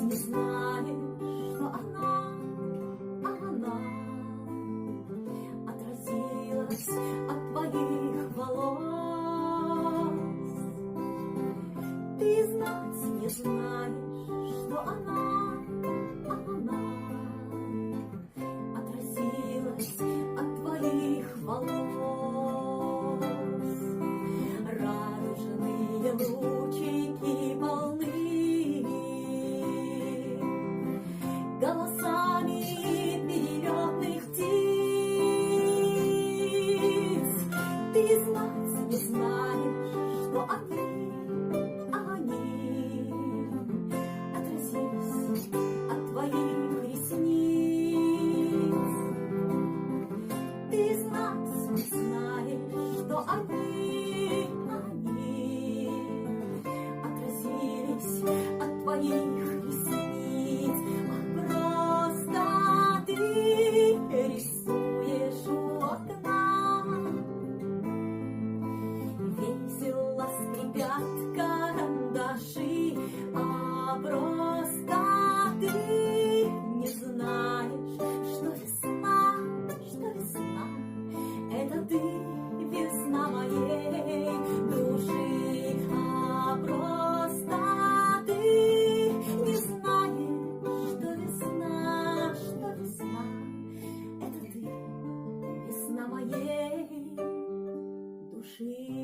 не знаешь, что она отразилась от твоих волос. Ты знать не знаешь, что она отразилась от твоих волос. Радужные лучики полны голосами перелетных птиц. Ты знать не знаешь, что они отразились от твоих ресниц. Ты знать не знаешь, что они отразились от твоих ресниц. Просто ты рисуешь у окна, весело скрипят карандаши, а просто ты не знаешь, что весна, это ты, весна моей души, а просто ты не знаешь, что весна, это ты, весна моей души.